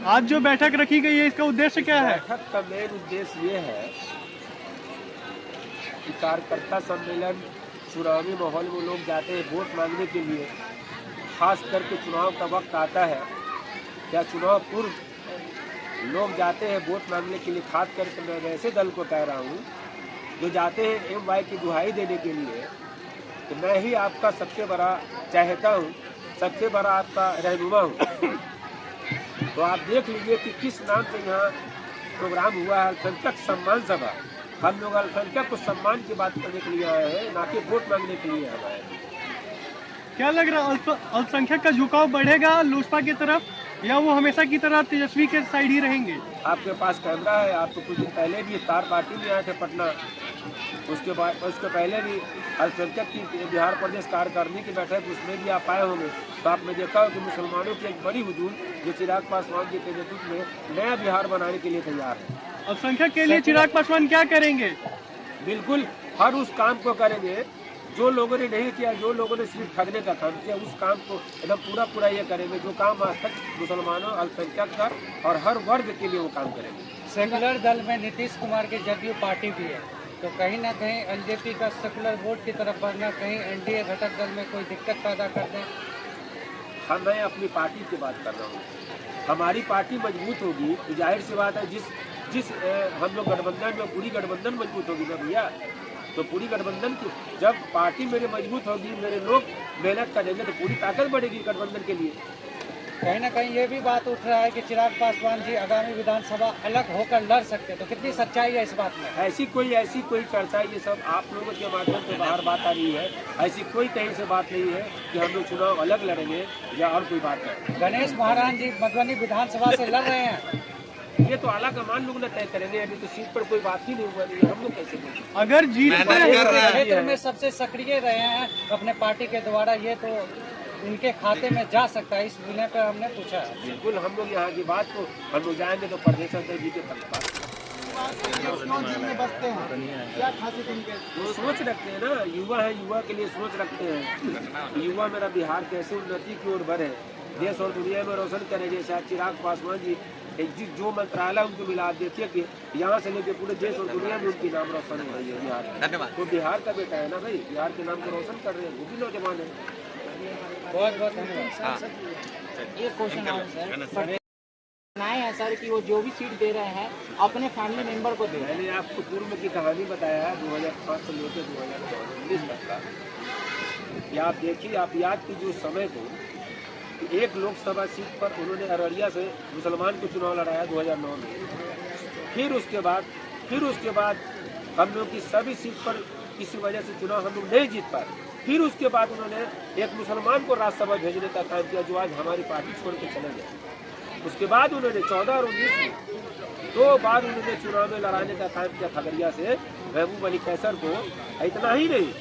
आज जो बैठक रखी गई है इसका उद्देश्य क्या है? बैठक का मेन उद्देश्य ये है कि कार्यकर्ता सम्मेलन, चुनावी माहौल में लोग जाते हैं वोट मांगने के लिए, खास करके चुनाव का वक्त आता है या चुनाव पूर्व लोग जाते हैं वोट मांगने के लिए। खास करके मैं वैसे दल को कह रहा हूँ जो जाते हैं MY की दुहाई देने के लिए, तो मैं ही आपका सबसे बड़ा चाहता हूँ, सबसे बड़ा आपका रहनुमा हूँ। तो आप देख लीजिए कि किस नाम से यहाँ प्रोग्राम हुआ है, अल्पसंख्यक सम्मान सभा। हम लोग अल्पसंख्यक को सम्मान की बात करने के लिए आए हैं, ना कि वोट मांगने के लिए आए हैं। क्या लग रहा है अल्पसंख्यक का झुकाव बढ़ेगा लोजपा की तरफ, या वो हमेशा की तरह तेजस्वी के साइड ही रहेंगे? आपके पास कैमरा है, आप तो कुछ दिन पहले भी इफ्तार पार्टी में आए थे पटना, उसके पहले भी अल्पसंख्यक की बिहार प्रदेश कार्यकारिणी की बैठक उसमें भी आप आए होंगे। तो आपने देखा हो कि मुसलमानों की एक बड़ी हुजूम जो चिराग पासवान जी के नेतृत्व में नया बिहार बनाने के लिए तैयार है। अल्पसंख्यक के लिए चिराग पासवान क्या करेंगे? बिल्कुल हर उस काम को करेंगे जो लोगों ने नहीं किया, जो लोगों ने सिर्फ ठगने का काम किया, उस काम को एकदम पूरा ये करेंगे जो काम आज तक मुसलमानों, अल्पसंख्यक का और हर वर्ग के लिए वो काम करेंगे। सेकुलर दल में नीतीश कुमार की जदयू पार्टी भी है, तो कहीं ना कहीं LJP का सेकुलर वोट की तरफ बढ़ना कहीं NDA घटक दल में कोई दिक्कत पैदा कर दे? मैं अपनी पार्टी की बात कर रहा हूँ। हमारी पार्टी मजबूत होगी तो जाहिर सी बात है जिस हम लोग गठबंधन में, पूरी गठबंधन मजबूत होगी ना भैया। तो पूरी गठबंधन की जब पार्टी मेरे मजबूत होगी, मेरे लोग मेहनत करेंगे तो पूरी ताकत बढ़ेगी गठबंधन के लिए। कहीं ना कहीं ये भी बात उठ रहा है कि चिराग पासवान जी आगामी विधानसभा अलग होकर लड़ सकते, तो कितनी सच्चाई है इस बात में? ऐसी कोई चर्चा, ये सब आप लोगों के माध्यम से बाहर बात आ रही है। ऐसी कोई कहीं से बात नहीं है कि हम लोग चुनाव अलग लड़ेंगे या और कोई बात है। गणेश महाराज जी मधुबनी विधानसभा से लड़ रहे हैं, ये तो आला कमान लोग न तय करेंगे। अभी तो सीट पर कोई बात ही नहीं हुआ, नहीं हम लोग कैसे बोलेंगे? अगर जीत क्षेत्र में सबसे सक्रिय रहे हैं अपने पार्टी के द्वारा, ये तो उनके खाते में जा सकता है, इस विनय पर हमने पूछा है। बिल्कुल हम लोग यहाँ की बात को हम लोग जाएंगे तो प्रदेश अध्यक्ष जी के पास वो सोच रखते हैं ना, युवा है, युवा के लिए सोच रखते हैं। युवा मेरा बिहार कैसे उन्नति की ओर बढ़े, देश और दुनिया में रोशन करे। जैसे आज चिराग पासवान जी जो मंत्रालय उनको मिला, आप देखिए कि यहाँ से लेकर पूरे देश और दुनिया में उनकी नाम रोशन हो रही है बिहार। धन्यवाद। तो बिहार का बेटा है ना भाई, बिहार के नाम को रोशन कर रहे हैं, वो भी नौजवान है। बहुत बहुत धन्यवाद। एक क्वेश्चन है सर, है सर कि वो जो भी सीट दे रहे हैं अपने फैमिली मेंबर को दे रहे हैं। मैंने आपको पूर्व की कहानी बताया है 2005 से लेकर 2019 तक का। या आप देखिए, आप याद कीजिए उस समय को, एक लोकसभा सीट पर उन्होंने अररिया से मुसलमान को चुनाव लड़ाया 2009 में। फिर उसके बाद हम लोग की सभी सीट पर किसी वजह से चुनाव हम लोग नहीं जीत पाए। फिर उसके बाद उन्होंने एक मुसलमान को राज्यसभा भेजने का काम किया जो आज हमारी पार्टी छोड़ के चले गए। उसके बाद उन्होंने 14 और 19 में 2 बार उन्होंने चुनाव में लड़ाने का काम किया खगड़िया से महबूब अली कैसर को। इतना ही नहीं,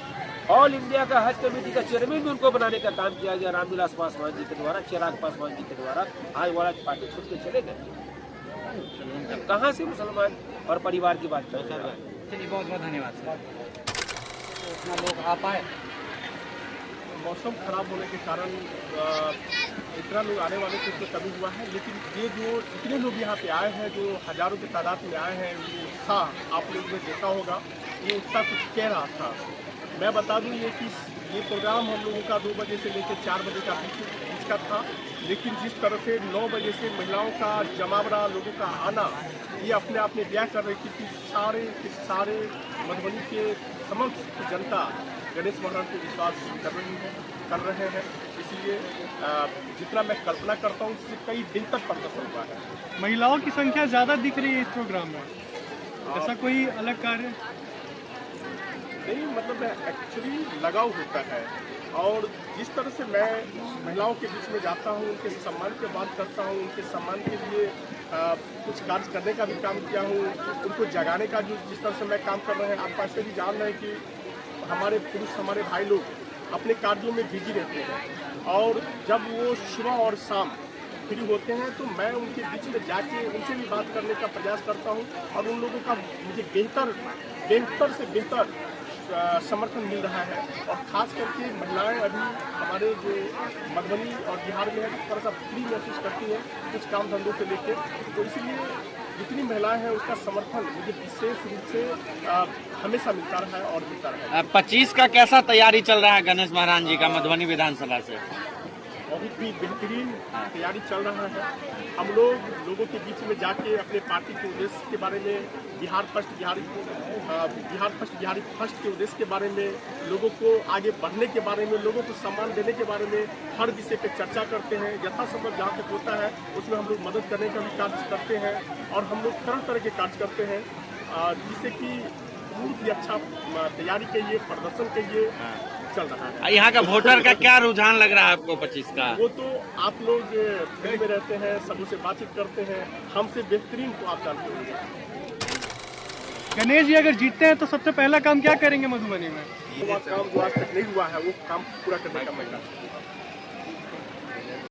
ऑल इंडिया का हज कमेटी का चेयरमैन भी उनको बनाने का काम किया गया रामविलास पासवान जी के द्वारा, चिराग पासवान जी के द्वारा। आज वाला पार्टी छोड़ के चले गए। कहाँ से मुसलमान और परिवार की बात कर रहे हैं? चलिए बहुत बहुत धन्यवाद सर। इतना लोग आ पाए, मौसम खराब होने के कारण इतना लोग आने वाले थे तो कमी हुआ है, लेकिन ये जो इतने लोग यहाँ पे आए हैं, जो हजारों की तादाद में आए हैं, ये उत्साह आप लोगों ने देखा होगा। ये उत्साह कुछ कह रहा था। मैं बता दूं ये प्रोग्राम हम लोगों का 2 बजे से लेकर 4 बजे का बीच का था, लेकिन जिस तरह से 9 बजे से महिलाओं का जमावड़ा, लोगों का आना, ये अपने आप में ब्याह कर रही थी कि सारे मधुबनी के समस्त जनता गणेश महाराज को विश्वास कर रहे हैं। इसलिए जितना मैं कल्पना करता हूँ उससे कई दिन तक प्रदर्शन हुआ है। महिलाओं की संख्या ज्यादा दिख रही है इस प्रोग्राम में, ऐसा कोई अलग कार्य नहीं, मतलब एक्चुअली लगाव होता है। और जिस तरह से मैं महिलाओं के बीच में जाता हूँ, उनके सम्मान की बात करता हूँ, उनके सम्मान के लिए कुछ कार्य करने का भी काम किया हूँ, उनको जगाने का जिस तरह से मैं काम कर रहे हैं। आप ऐसे भी जान रहे हैं कि हमारे पुरुष, हमारे भाई लोग अपने कार्यों में बिजी रहते हैं, और जब वो सुबह और शाम फ्री होते हैं तो मैं उनके बीच में जाके उनसे भी बात करने का प्रयास करता हूँ, और उन लोगों का मुझे बेहतर से बेहतर समर्थन मिल रहा है। और ख़ास करके महिलाएं अभी हमारे जो मधुबनी और बिहार में है थोड़ा सा फ्री महसूस करती हैं कुछ काम धंधों से लेकर, तो इसलिए जितनी महिलाएं हैं उसका समर्थन मुझे विशेष रूप से हमेशा मिलता रहा है और मिलता रहा है। 25 का कैसा तैयारी चल रहा है गणेश महाराज जी का मधुबनी विधानसभा से? बहुत ही बेहतरीन तैयारी चल रहा है। हम लोगों के बीच में जाके अपने पार्टी के उद्देश्य के बारे में, बिहार फर्स्ट बिहारी फर्स्ट के उद्देश्य के बारे में, लोगों को आगे बढ़ने के बारे में, लोगों को सम्मान देने के बारे में हर विषय पे चर्चा करते हैं। यथासंभव जहाँ तक होता है उसमें हम लोग मदद करने का भी कार्य करते हैं और हम लोग तरह तरह के कार्य करते हैं जिससे कि बहुत ही अच्छा तैयारी के लिए, प्रदर्शन के लिए चल रहा है। यहाँ का वोटर का क्या रुझान लग रहा है आपको 25 का? वो तो आप लोग फील्ड में रहते हैं, सबों से बातचीत करते हैं, हमसे बेहतरीन तो आप जानते होंगे। गणेश जी अगर जीतते हैं तो सबसे पहला काम क्या करेंगे मधुबनी में? वो काम जो आज तक नहीं हुआ है वो काम पूरा करने का प्रयास।